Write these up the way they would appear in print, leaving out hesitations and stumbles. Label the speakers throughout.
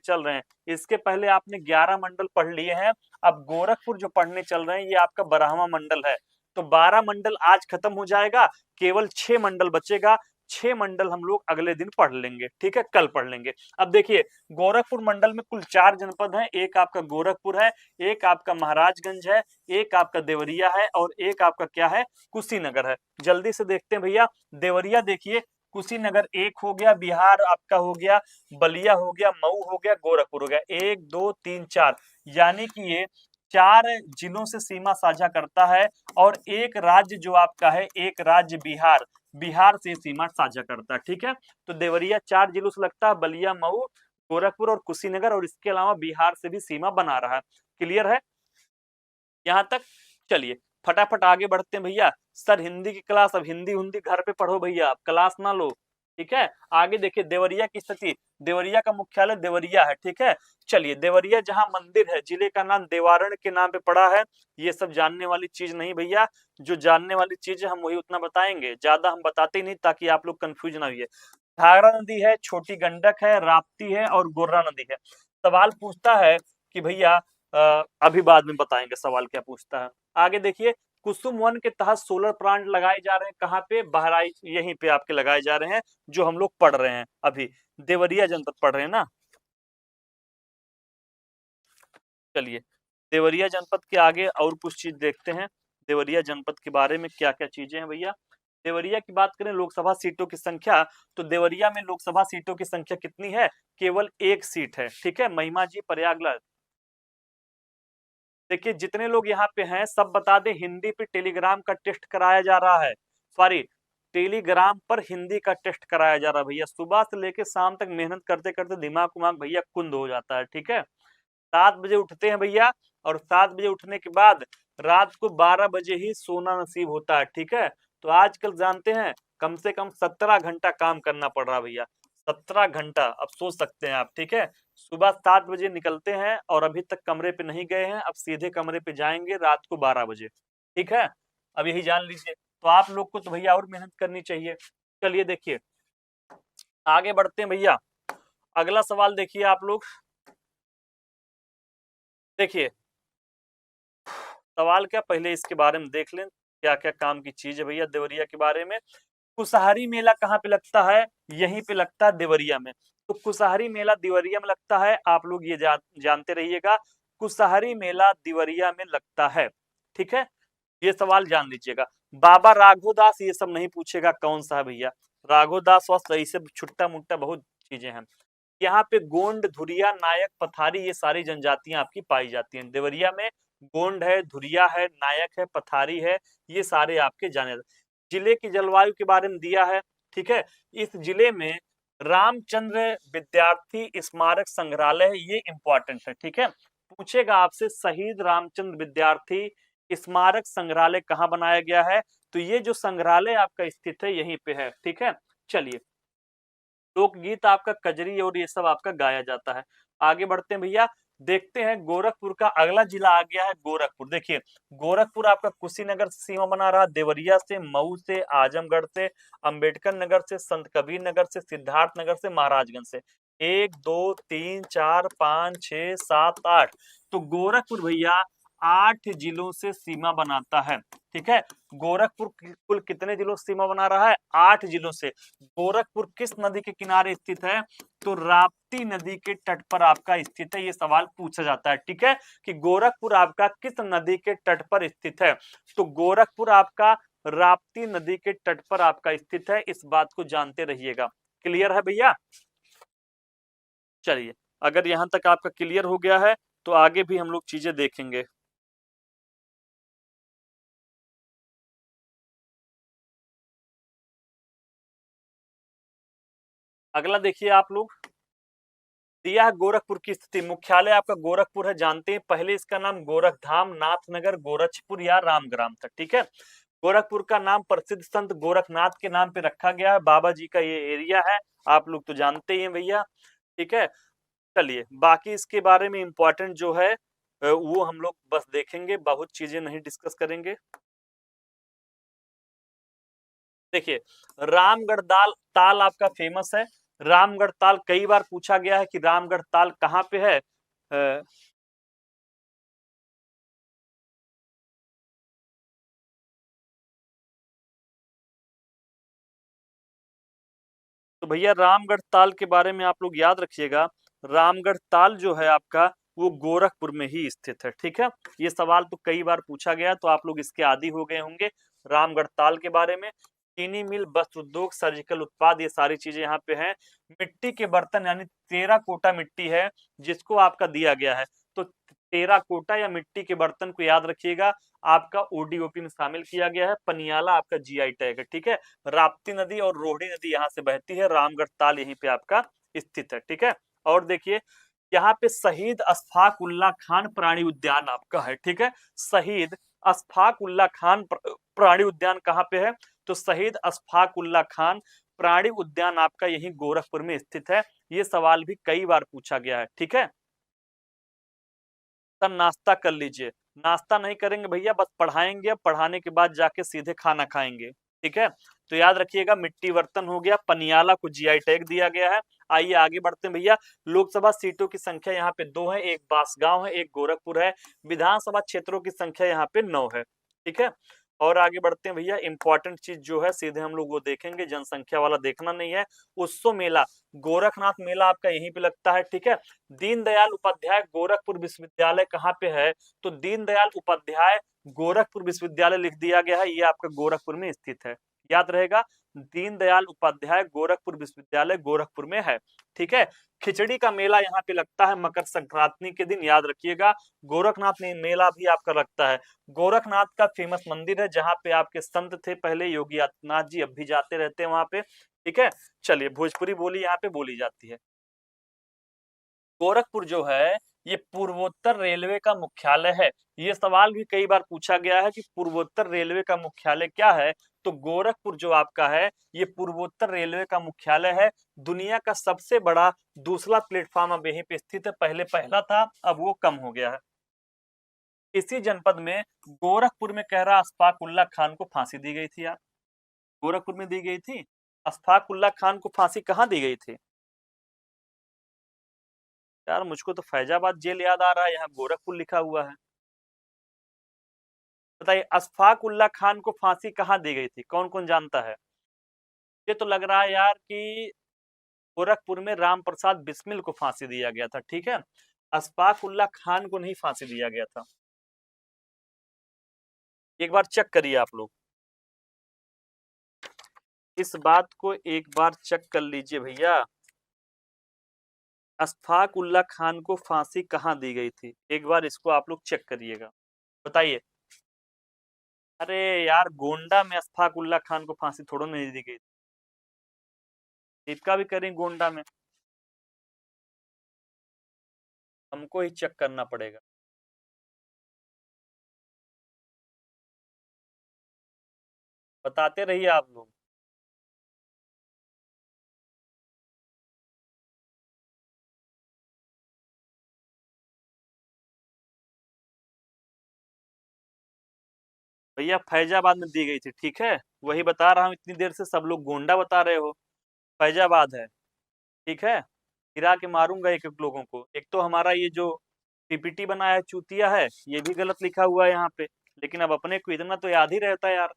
Speaker 1: चल रहे हैं। इसके पहले आपने 11 मंडल पढ़ लिए हैं। अब गोरखपुर जो पढ़ने चल रहे हैं ये आपका 12वां मंडल है। तो 12 मंडल आज खत्म हो जाएगा, केवल 6 मंडल बचेगा। 6 मंडल हम लोग अगले दिन पढ़ लेंगे, ठीक है, कल पढ़ लेंगे। अब देखिए गोरखपुर मंडल में कुल 4 जनपद हैं। एक आपका गोरखपुर है, एक आपका महाराजगंज है, एक आपका देवरिया है और एक आपका क्या है, कुशीनगर है। जल्दी से देखते हैं भैया। देवरिया देखिए, कुशीनगर एक हो गया, बिहार आपका हो गया, बलिया हो गया, मऊ हो गया, गोरखपुर हो गया। 1 2 3 4, यानी कि ये 4 जिलों से सीमा साझा करता है। और एक राज्य जो आपका है, एक राज्य बिहार, बिहार से सीमा साझा करता है, ठीक है। तो देवरिया 4 जिलों से लगता है, बलिया, मऊ, गोरखपुर और कुशीनगर, और इसके अलावा बिहार से भी सीमा बना रहा है। क्लियर है यहां तक? चलिए फटाफट आगे बढ़ते हैं भैया। सर हिंदी की क्लास, अब हिंदी हिंदी घर पे पढ़ो भैया, आप क्लास ना लो, ठीक है। आगे देखिए देवरिया की स्थिति। देवरिया का मुख्यालय देवरिया है, ठीक है। चलिए देवरिया जहां मंदिर है, जिले का नाम देवारण के नाम पे पड़ा है। ये सब जानने वाली चीज नहीं भैया, जो जानने वाली चीज है हम वही उतना बताएंगे, ज्यादा हम बताते ही नहीं ताकि आप लोग कंफ्यूज ना हुए। घाघरा नदी है, छोटी गंडक है, राप्ती है और गोर्रा नदी है। सवाल पूछता है कि भैया अभी बाद में बताएंगे सवाल क्या पूछता है। आगे देखिए, कुसुम वन के तहत सोलर प्लांट लगाए जा रहे हैं, कहाँ पे, बहराइच, यहीं पे आपके लगाए जा रहे हैं, जो हम लोग पढ़ रहे हैं अभी, देवरिया जनपद पढ़ रहे हैं ना। चलिए देवरिया जनपद के आगे और कुछ चीज देखते हैं, देवरिया जनपद के बारे में क्या क्या चीजें हैं भैया। देवरिया की बात करें लोकसभा सीटों की संख्या, तो देवरिया में लोकसभा सीटों की संख्या कितनी है, केवल 1 सीट है, ठीक है, महिमा जी प्रयागराज। देखिए जितने लोग यहाँ पे हैं सब बता दें, हिंदी पे टेलीग्राम का टेस्ट कराया जा रहा है, सॉरी टेलीग्राम पर हिंदी का टेस्ट कराया जा रहा है भैया। सुबह से लेके शाम तक मेहनत करते करते दिमाग उमाग भैया कुंद हो जाता है, ठीक है। 7 बजे उठते हैं भैया, और 7 बजे उठने के बाद रात को 12 बजे ही सोना नसीब होता है, ठीक है। तो आजकल जानते हैं कम से कम 17 घंटा काम करना पड़ रहा है भैया, 17 घंटा, अब सोच सकते हैं आप, ठीक है। सुबह 7 बजे निकलते हैं और अभी तक कमरे पे नहीं गए हैं, अब सीधे कमरे पे जाएंगे रात को 12 बजे, ठीक है। अब यही जान लीजिए, तो आप लोग को तो भैया और मेहनत करनी चाहिए। चलिए देखिए आगे बढ़ते हैं भैया। अगला सवाल देखिए आप लोग, देखिए सवाल क्या, पहले इसके बारे में देख लें क्या क्या काम की चीज है भैया देवरिया के बारे में। कुसहरी मेला कहाँ पे लगता है, यहीं पे लगता है देवरिया में। तो कुसहरी मेला देवरिया में लगता है, आप लोग ये जानते रहिएगा, कुसहरी मेला देवरिया में लगता है, ठीक है। ये सवाल जान लीजिएगा। बाबा राघोदास ये सब नहीं पूछेगा कौन सा है भैया, राघोदास वस्त ऐसे छुट्टा मुट्टा बहुत चीजें हैं। यहाँ पे गोंड, धुरिया, नायक, पथारी, ये सारी जनजातियां आपकी पाई जाती हैं देवरिया में। गोंड है, धुरिया है, नायक है, पथारी है, ये सारे आपके जाने। जिले की जलवायु के बारे में दिया है, ठीक है। इस जिले में रामचंद्र विद्यार्थी स्मारक संग्रहालय है, ये इंपॉर्टेंट है, ठीक है। पूछेगा आपसे शहीद रामचंद्र विद्यार्थी स्मारक संग्रहालय कहाँ बनाया गया है, तो ये जो संग्रहालय आपका स्थित है यहीं पे है, ठीक है। चलिए लोकगीत आपका कजरी और ये सब आपका गाया जाता है। आगे बढ़ते हैं भैया, देखते हैं गोरखपुर का अगला जिला आ गया है गोरखपुर। देखिए गोरखपुर आपका कुशीनगर से सीमा बना रहा, देवरिया से, मऊ से, आजमगढ़ से, अंबेडकर नगर से, संत कबीर नगर से, सिद्धार्थ नगर से, महाराजगंज से। 1 2 3 4 5 6 7 8, तो गोरखपुर भैया 8 जिलों से सीमा बनाता है, ठीक है। गोरखपुर कुल कितने जिलों से सीमा बना रहा है, 8 जिलों से। गोरखपुर किस नदी के किनारे स्थित है, तो राप्ती नदी के तट पर आपका स्थित है। ये सवाल पूछा जाता है, ठीक है, कि गोरखपुर आपका किस नदी के तट पर स्थित है, तो गोरखपुर आपका राप्ती नदी के तट पर आपका स्थित है, इस बात को जानते रहिएगा। क्लियर है भैया? चलिए अगर यहां तक आपका क्लियर हो गया है तो आगे भी हम लोग चीजें देखेंगे। अगला देखिए आप लोग, दिया है गोरखपुर की स्थिति। मुख्यालय आपका गोरखपुर है, जानते हैं, पहले इसका नाम गोरखधाम, नाथनगर, गोरक्षपुर या रामग्राम था, ठीक है। गोरखपुर का नाम प्रसिद्ध संत गोरखनाथ के नाम पे रखा गया है, बाबा जी का ये एरिया है, आप लोग तो जानते ही हैं भैया, ठीक है। चलिए बाकी इसके बारे में इंपॉर्टेंट जो है वो हम लोग बस देखेंगे, बहुत चीजें नहीं डिस्कस करेंगे। देखिए रामगढ़ दाल ताल आपका फेमस है, रामगढ़ ताल कई बार पूछा गया है कि रामगढ़ ताल कहाँ पे है। तो भैया रामगढ़ ताल के बारे में आप लोग याद रखिएगा, रामगढ़ ताल जो है आपका वो गोरखपुर में ही स्थित है। ठीक है, ये सवाल तो कई बार पूछा गया, तो आप लोग इसके आदी हो गए होंगे रामगढ़ ताल के बारे में। चीनी मिल, वस्त्र उद्योग, सर्जिकल उत्पाद, ये सारी चीजें यहाँ पे हैं। मिट्टी के बर्तन यानी टेराकोटा मिट्टी है जिसको आपका दिया गया है, तो टेराकोटा या मिट्टी के बर्तन को याद रखिएगा, आपका ओडीओपी में शामिल किया गया है। पनियाला आपका जीआई टैग है। ठीक है, राप्ती नदी और रोहिणी नदी यहाँ से बहती है, रामगढ़ ताल यहीं पे आपका स्थित है। ठीक है, और देखिए यहाँ पे शहीद अशफाक उल्ला खान प्राणी उद्यान आपका है। ठीक है, शहीद अशफाक उल्ला खान प्राणी उद्यान कहाँ पे है, तो शहीद अशफाक उल्ला खान प्राणी उद्यान आपका यही गोरखपुर में स्थित है। ये सवाल भी कई बार पूछा गया है। ठीक है, तब नाश्ता कर लीजिए। नाश्ता नहीं करेंगे भैया, बस पढ़ाएंगे, पढ़ाने के बाद जाके सीधे खाना खाएंगे। ठीक है, तो याद रखिएगा मिट्टी बर्तन हो गया, पनियाला को जीआई टैग दिया गया है। आइए आगे बढ़ते हैं भैया। लोकसभा सीटों की संख्या यहाँ पे 2 है, एक बांसगांव है, एक गोरखपुर है। विधानसभा क्षेत्रों की संख्या यहाँ पे 9 है। ठीक है, और आगे बढ़ते हैं भैया। इंपॉर्टेंट चीज जो है सीधे हम लोग वो देखेंगे, जनसंख्या वाला देखना नहीं है। उत्सव मेला, गोरखनाथ मेला आपका यहीं पे लगता है। ठीक है, दीनदयाल उपाध्याय गोरखपुर विश्वविद्यालय कहाँ पे है, तो दीनदयाल उपाध्याय गोरखपुर विश्वविद्यालय लिख दिया गया है, ये आपका गोरखपुर में स्थित है। याद रहेगा, दीनदयाल उपाध्याय गोरखपुर विश्वविद्यालय गोरखपुर में है। ठीक है, खिचड़ी का मेला यहाँ पे लगता है मकर संक्रांति के दिन, याद रखिएगा। गोरखनाथ में मेला भी आपका लगता है। गोरखनाथ का फेमस मंदिर है जहाँ पे आपके संत थे पहले, योगी आदित्यनाथ जी, अब भी जाते रहते हैं वहां पे। ठीक है, चलिए भोजपुरी बोली यहाँ पे बोली जाती है। गोरखपुर जो है ये पूर्वोत्तर रेलवे का मुख्यालय है। ये सवाल भी कई बार पूछा गया है कि पूर्वोत्तर रेलवे का मुख्यालय क्या है, तो गोरखपुर जो आपका है ये पूर्वोत्तर रेलवे का मुख्यालय है। दुनिया का सबसे बड़ा दूसरा प्लेटफॉर्म अब यहीं पे स्थित है, पहले पहला था, अब वो कम हो गया है। इसी जनपद में गोरखपुर में कह रहा अशफाक उल्ला खान को फांसी दी गई थी यार, गोरखपुर में दी गई थी। अशफाक उल्ला खान को फांसी कहाँ दी गई थी यार, मुझको तो फैजाबाद जेल याद आ रहा है, यहाँ गोरखपुर लिखा हुआ है। बताइए अशफाक उल्ला खान को फांसी कहाँ दी गई थी, कौन कौन जानता है। ये तो लग रहा है यार कि गोरखपुर में राम प्रसाद बिस्मिल को फांसी दिया गया था। ठीक है, अशफाक उल्ला खान को नहीं फांसी दिया गया था, एक बार चेक करिए आप लोग, इस बात को एक बार चेक कर लीजिए भैया। अशफाक उल्ला खान को फांसी कहाँ दी गई थी, एक बार इसको आप लोग चेक करिएगा, बताइए। अरे यार गोंडा में अशफाक उल्ला खान को फांसी थोड़ा नहीं दी गई थी, इसका भी करें गोंडा में, हमको ही चेक करना पड़ेगा। बताते रहिए आप लोग। भैया फैजाबाद में दी गई थी। ठीक है, वही बता रहा हूँ, इतनी देर से सब लोग गोंडा बता रहे हो, फैजाबाद है। ठीक है, गिरा के मारूंगा एक एक लोगों को। एक तो हमारा ये जो पीपीटी बनाया है चूतिया है, ये भी गलत लिखा हुआ है यहाँ पे, लेकिन अब अपने को इतना तो याद ही रहता है यार,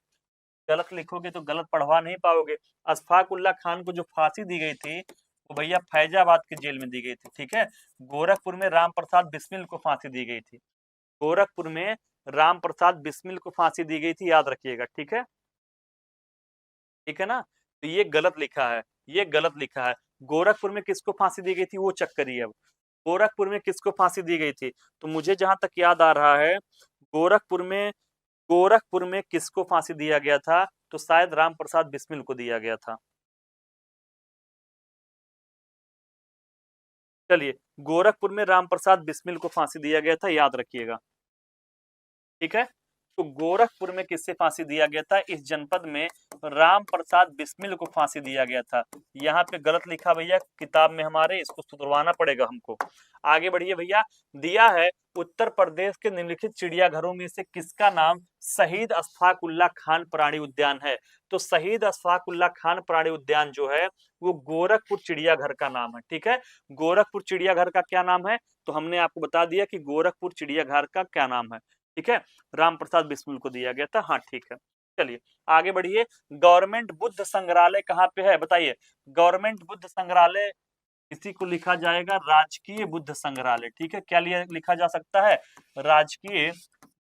Speaker 1: गलत लिखोगे तो गलत पढ़वा नहीं पाओगे। अशफाक उल्ला खान को जो फांसी दी गई थी वो भैया फैजाबाद की जेल में दी गई थी। ठीक है, गोरखपुर में राम प्रसाद बिस्मिल को फांसी दी गई थी, गोरखपुर में राम प्रसाद बिस्मिल को फांसी दी गई थी, याद रखिएगा। ठीक है, ठीक है ना, तो ये गलत लिखा है, ये गलत लिखा है। गोरखपुर में किसको फांसी दी गई थी वो चेक करिए अब, गोरखपुर में किसको फांसी दी गई थी, तो मुझे जहां तक याद आ रहा है गोरखपुर में, गोरखपुर में किसको फांसी दिया गया था, तो शायद राम प्रसाद बिस्मिल को दिया गया था। चलिए, गोरखपुर में राम प्रसाद बिस्मिल को फांसी दिया गया था, याद रखिएगा। ठीक है, तो गोरखपुर में किससे फांसी दिया गया था, इस जनपद में राम प्रसाद बिस्मिल को फांसी दिया गया था। यहाँ पे गलत लिखा भैया किताब में हमारे, इसको सुधरवाना पड़ेगा हमको। आगे बढ़िए भैया, दिया है उत्तर प्रदेश के निम्नलिखित चिड़ियाघरों में से किसका नाम शहीद अशफाक उल्लाह खान प्राणी उद्यान है। तो शहीद अशफाक उल्लाह खान प्राणी उद्यान जो है वो गोरखपुर चिड़ियाघर का नाम है। ठीक है, गोरखपुर चिड़ियाघर का क्या नाम है, तो हमने आपको बता दिया कि गोरखपुर चिड़ियाघर का क्या नाम है। ठीक है, राम प्रसाद बिस्मिल को दिया गया था। हाँ ठीक है, चलिए आगे बढ़िए। गवर्नमेंट बुद्ध संग्रहालय कहाँ पे है बताइए। गवर्नमेंट बुद्ध संग्रहालय, इसी को लिखा जाएगा राजकीय बुद्ध संग्रहालय। ठीक है, क्या लिखा जा सकता है, राजकीय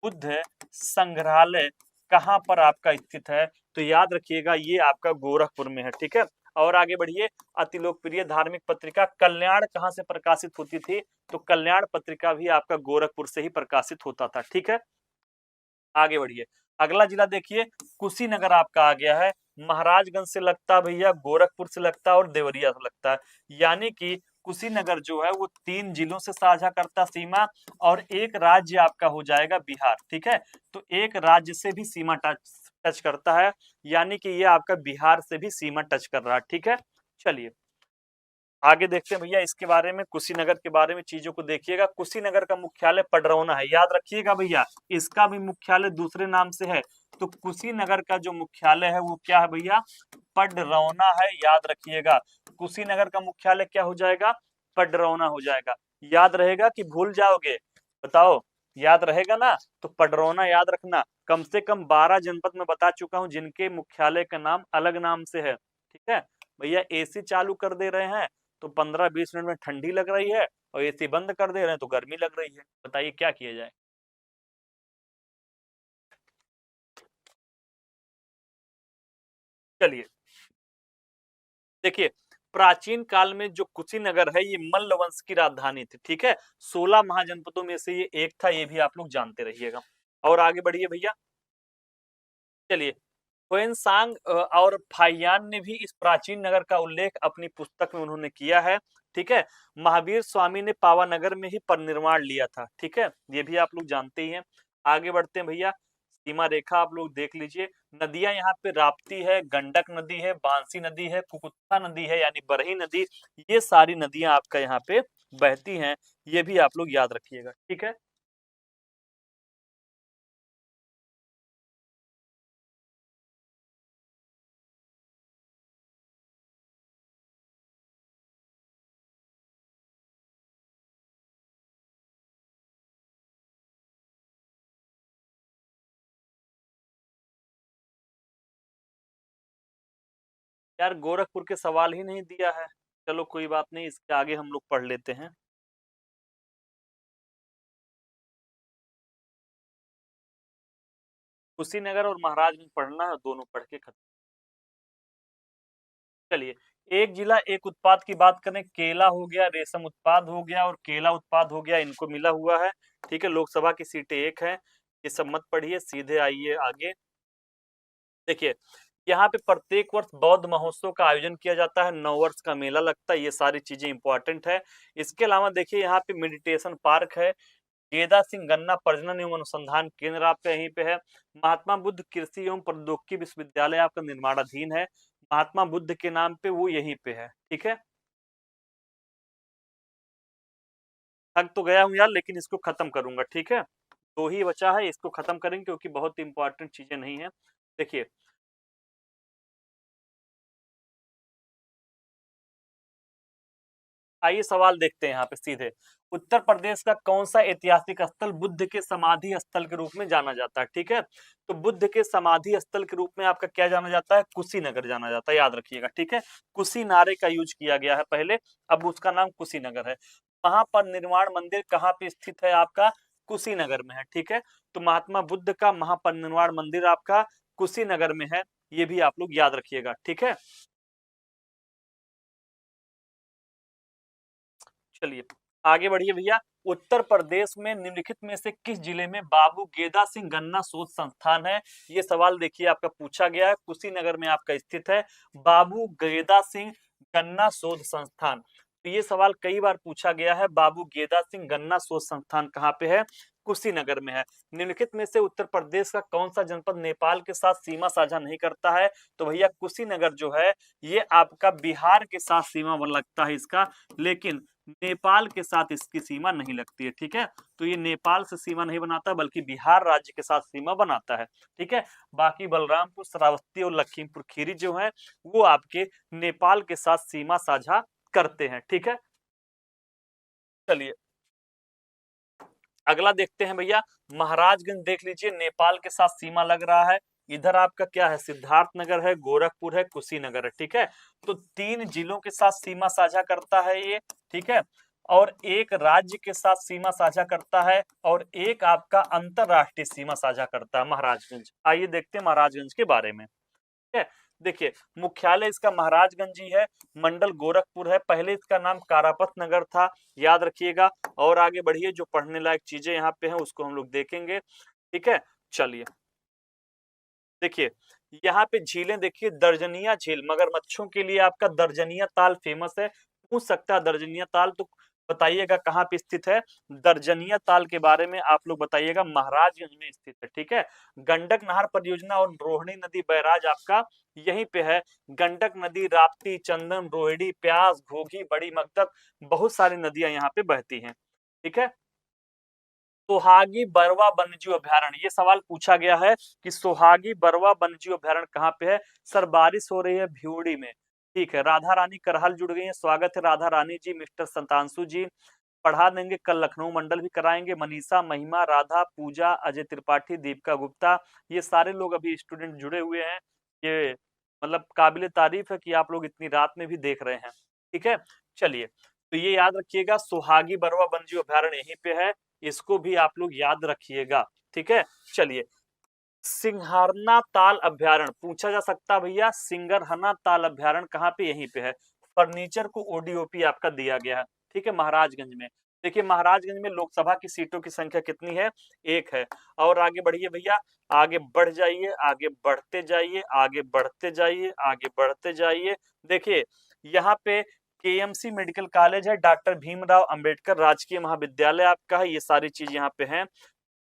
Speaker 1: बुद्ध संग्रहालय कहाँ पर आपका स्थित है, तो याद रखिएगा ये आपका गोरखपुर में है। ठीक है, और आगे बढ़िए। अति लोकप्रिय धार्मिक पत्रिका कल्याण कहाँ से प्रकाशित होती थी, तो कल्याण पत्रिका भी आपका गोरखपुर से ही प्रकाशित होता था। ठीक है, आगे बढ़िए। अगला जिला देखिए, कुशीनगर आपका आ गया है। महाराजगंज से लगता है भैया, गोरखपुर से लगता है और देवरिया से लगता है। यानी कि कुशीनगर जो है वो 3 जिलों से साझा करता सीमा, और एक राज्य आपका हो जाएगा बिहार। ठीक है, तो एक राज्य से भी सीमा टच करता है, यानी कि ये आपका बिहार से भी सीमा टच कर रहा है। ठीक है, चलिए आगे देखते हैं भैया इसके बारे में, कुशीनगर के बारे में चीजों को देखिएगा। कुशीनगर का मुख्यालय पडरौना है, याद रखिएगा भैया, इसका भी मुख्यालय दूसरे नाम से है। तो कुशीनगर का जो मुख्यालय है वो क्या है भैया, पडरौना है, याद रखिएगा। कुशीनगर का मुख्यालय क्या हो जाएगा, पडरौना हो जाएगा। याद रहेगा कि भूल जाओगे, बताओ, याद रहेगा ना, तो पडरौना याद रखना। कम से कम 12 जनपद में बता चुका हूं जिनके मुख्यालय का नाम अलग नाम से है। ठीक है भैया, एसी चालू कर दे रहे हैं तो 15-20 मिनट में ठंडी लग रही है, और एसी बंद कर दे रहे हैं तो गर्मी लग रही है। बताइए क्या किया जाए। चलिए देखिए, प्राचीन काल में जो कुशीनगर है ये मल्ल वंश की राजधानी थी। ठीक है, 16 महाजनपदों में से ये एक था, ये भी आप लोग जानते रहिएगा। और आगे बढ़िए भैया, चलिए। ह्वेनसांग और फाहियान ने भी इस प्राचीन नगर का उल्लेख अपनी पुस्तक में उन्होंने किया है। ठीक है, महावीर स्वामी ने पावानगर में ही परिनिर्वाण लिया था। ठीक है, ये भी आप लोग जानते ही हैं। आगे बढ़ते हैं भैया, सीमा रेखा आप लोग देख लीजिए। नदियां यहाँ पे राप्ती है, गंडक नदी है, बांसी नदी है, कुकुत्ता नदी है यानी बरही नदी, ये सारी नदियां आपका यहाँ पे बहती हैं। ये भी आप लोग याद रखिएगा। ठीक है, यार गोरखपुर के सवाल ही नहीं दिया है। चलो कोई बात नहीं, इसके आगे हम लोग पढ़ लेते हैं। कुशीनगर और महाराजगंज पढ़ना है, दोनों पढ़ के खत्म। चलिए, एक जिला एक उत्पाद की बात करें, केला हो गया, रेशम उत्पाद हो गया और केला उत्पाद हो गया, इनको मिला हुआ है। ठीक है, लोकसभा की सीटें एक है, ये सब मत पढ़िए, सीधे आइए आगे। देखिए, यहाँ पे प्रत्येक वर्ष बौद्ध महोत्सव का आयोजन किया जाता है, 9 वर्ष का मेला लगता है, ये सारी चीजें इंपॉर्टेंट है। इसके अलावा देखिए यहाँ पे मेडिटेशन पार्क है, गेदा सिंह गन्ना प्रजनन एवं अनुसंधान केंद्र आपका यहीं पे है। महात्मा बुद्ध कृषि एवं प्रौद्योगिकी विश्वविद्यालय आपका निर्माणाधीन है, महात्मा बुद्ध के नाम पे वो यहीं पे है। ठीक है, थक तो गया हूं यार, लेकिन इसको खत्म करूंगा। ठीक है, दो ही बचा है, इसको खत्म करेंगे क्योंकि बहुत इंपॉर्टेंट चीजें नहीं है। देखिए, आइए सवाल देखते हैं यहाँ पे सीधे। उत्तर प्रदेश का कौन सा ऐतिहासिक स्थल बुद्ध के समाधि स्थल के रूप में जाना जाता है। ठीक है, तो बुद्ध के समाधि स्थल के रूप में आपका क्या जाना जाता है, कुशीनगर जाना जाता है, याद रखिएगा। ठीक है, कुशीनारे का यूज किया गया है पहले, अब उसका नाम कुशीनगर है। महापरिनिर्वाण मंदिर कहाँ पे स्थित है आपका, कुशीनगर में है। ठीक है, तो महात्मा बुद्ध का महापरिनिर्वाण मंदिर आपका कुशीनगर में है, ये भी आप लोग याद रखिएगा। ठीक है, चलिए आगे बढ़िए भैया। उत्तर प्रदेश में निम्नलिखित में से किस जिले में बाबू गेदा सिंह गन्ना शोध संस्थान है। ये सवाल देखिए आपका पूछा गया है, कुशीनगर में आपका स्थित है बाबू गेदा सिंह गन्ना शोध संस्थान। तो ये सवाल कई बार पूछा गया है, बाबू गेदा सिंह गन्ना शोध संस्थान कहाँ पे है, कुशीनगर में है। निम्नलिखित में से उत्तर प्रदेश का कौन सा जनपद नेपाल के साथ सीमा साझा नहीं करता है? तो भैया कुशीनगर जो है ये आपका बिहार के साथ सीमा लगता है इसका, लेकिन नेपाल के साथ इसकी सीमा नहीं लगती है। ठीक है, तो ये नेपाल से सीमा नहीं बनाता बल्कि बिहार राज्य के साथ सीमा बनाता है। ठीक है, बाकी बलरामपुर, श्रावस्ती और लखीमपुर खीरी जो है वो आपके नेपाल के साथ सीमा साझा करते हैं। ठीक है, चलिए अगला देखते हैं भैया। महाराजगंज देख लीजिए नेपाल के साथ सीमा लग रहा है। इधर आपका क्या है, सिद्धार्थनगर है, गोरखपुर है, कुशीनगर है। ठीक है, तो 3 जिलों के साथ सीमा साझा करता है ये। ठीक है, और एक राज्य के साथ सीमा साझा करता है और एक आपका अंतरराष्ट्रीय सीमा साझा करता है महाराजगंज। आइए देखते हैं महाराजगंज के बारे में। ठीक है, देखिए मुख्यालय इसका महाराजगंज ही है, मंडल गोरखपुर है। पहले इसका नाम कारापत नगर था, याद रखिएगा। और आगे बढ़िए, जो पढ़ने लायक चीजें यहाँ पे हैं उसको हम लोग देखेंगे। ठीक है, चलिए देखिए यहाँ पे झीलें देखिए, दर्जनिया झील मगरमच्छों के लिए आपका दर्जनिया ताल फेमस है। पूछ सकता है दर्जनिया ताल, तो बताइएगा कहाँ पे स्थित है। दर्जनिया ताल के बारे में आप लोग बताइएगा, महाराजगंज में स्थित है। ठीक है, गंडक नहर परियोजना और रोहिणी नदी बैराज आपका यहीं पे है। गंडक नदी, राप्ती, चंदन, रोहिणी, प्यास, घोघी, बड़ी मगदक, बहुत सारी नदियां यहाँ पे बहती हैं। ठीक है, सोहागी बरवा वन्यजीव अभयारण्य, ये सवाल पूछा गया है कि सोहागी बरवा वन्यजीव अभयारण्य कहाँ पे है। सर बारिश हो रही है भिवड़ी में। ठीक है, राधा रानी करहल जुड़ गई है, स्वागत है राधा रानी जी। मिस्टर संतांशु जी पढ़ा देंगे, कल लखनऊ मंडल भी कराएंगे। मनीषा, महिमा, राधा, पूजा, अजय त्रिपाठी, दीपिका गुप्ता, ये सारे लोग अभी स्टूडेंट जुड़े हुए हैं। ये मतलब काबिले तारीफ है कि आप लोग इतनी रात में भी देख रहे हैं। ठीक है, चलिए तो ये याद रखिएगा, सोहागी बरवा वन्यजीव अभयारण्य यहीं पे है, इसको भी आप लोग याद रखिएगा। ठीक है, चलिए सिंघारना ताल अभयारण्य पूछा जा सकता है भैया, सिंगरहना ताल अभयारण्य कहाँ पे, यहीं पे है। फर्नीचर को ओडीओपी आपका दिया गया है। ठीक है, महाराजगंज में। देखिए महाराजगंज में लोकसभा की सीटों की संख्या कितनी है, 1 है। और आगे बढ़िए भैया, आगे बढ़ जाइए, आगे बढ़ते जाइए, आगे बढ़ते जाइए, आगे बढ़ते जाइए। देखिए यहाँ पे केएमसी मेडिकल कॉलेज है, डॉक्टर भीमराव अंबेडकर राजकीय महाविद्यालय आपका है, ये सारी चीज यहाँ पे है।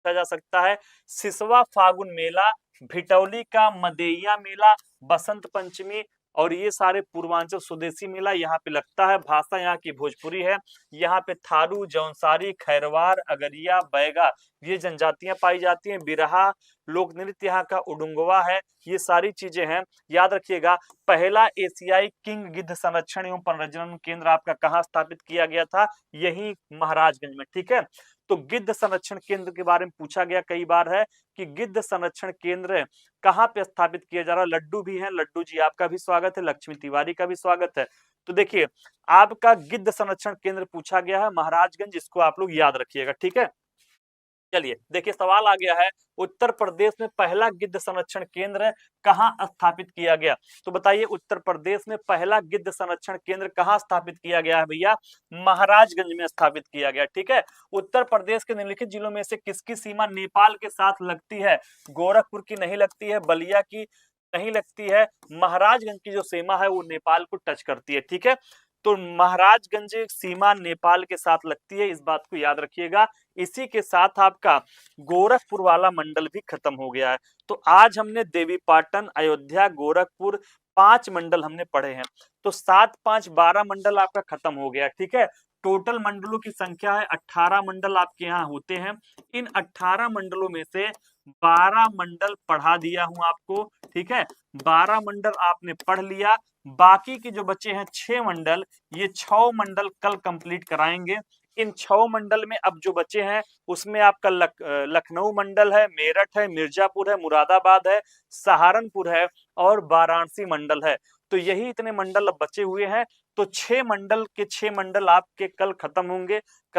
Speaker 1: जा सकता है सिसवा फागुन मेला, भिटौली का मदेया मेला, बसंत पंचमी, और ये सारे पूर्वांचल स्वदेशी मेला यहाँ पे लगता है। भाषा यहाँ की भोजपुरी है। यहाँ पे थारू, जौनसारी, खैरवार, अगरिया, बैगा ये जनजातियां पाई जाती हैं। बिरहा लोक नृत्य यहाँ का उडुंगवा है। ये सारी चीजें हैं, याद रखिएगा। पहला एशियाई किंग गिद्ध संरक्षण एवं प्रजनन केंद्र आपका कहाँ स्थापित किया गया था, यही महाराजगंज में। ठीक है, तो गिद्ध संरक्षण केंद्र के बारे में पूछा गया कई बार है कि गिद्ध संरक्षण केंद्र कहाँ पे स्थापित किया जा रहा है। लड्डू भी है, लड्डू जी आपका भी स्वागत है, लक्ष्मी तिवारी का भी स्वागत है। तो देखिए आपका गिद्ध संरक्षण केंद्र पूछा गया है महाराजगंज, इसको आप लोग याद रखिएगा। ठीक है, चलिए देखिए सवाल आ गया है, उत्तर प्रदेश में पहला गिद्ध संरक्षण केंद्र कहाँ स्थापित किया गया। तो बताइए उत्तर प्रदेश में पहला गिद्ध संरक्षण केंद्र कहाँ स्थापित किया गया है भैया, महाराजगंज में स्थापित किया गया। ठीक है, उत्तर प्रदेश के निम्नलिखित जिलों में से किसकी सीमा नेपाल के साथ लगती है। गोरखपुर की नहीं लगती है, बलिया की नहीं लगती है, महाराजगंज की जो सीमा है वो नेपाल को टच करती है। ठीक है, तो महाराजगंज सीमा नेपाल के साथ लगती है, इस बात को याद रखिएगा। इसी के साथ आपका गोरखपुर वाला मंडल भी खत्म हो गया है। तो आज हमने देवीपाटन, अयोध्या, गोरखपुर 5 मंडल हमने पढ़े हैं। तो 7, 5, 12 मंडल आपका खत्म हो गया। ठीक है, टोटल मंडलों की संख्या है 18 मंडल आपके यहाँ होते हैं। इन 18 मंडलों में से 12 मंडल पढ़ा दिया हूं आपको। ठीक है, 12 मंडल आपने पढ़ लिया। बाकी के जो बचे हैं 6 मंडल, ये 6 मंडल कल कंप्लीट कराएंगे। इन 6 मंडल में अब जो बचे हैं उसमें आपका लखनऊ मंडल है, मेरठ है, मिर्जापुर है, मुरादाबाद है, सहारनपुर है और वाराणसी मंडल है। तो यही इतने मंडल अब बचे हुए हैं। तो 6 मंडल के 6 मंडल आपके कल खत्म होंगे।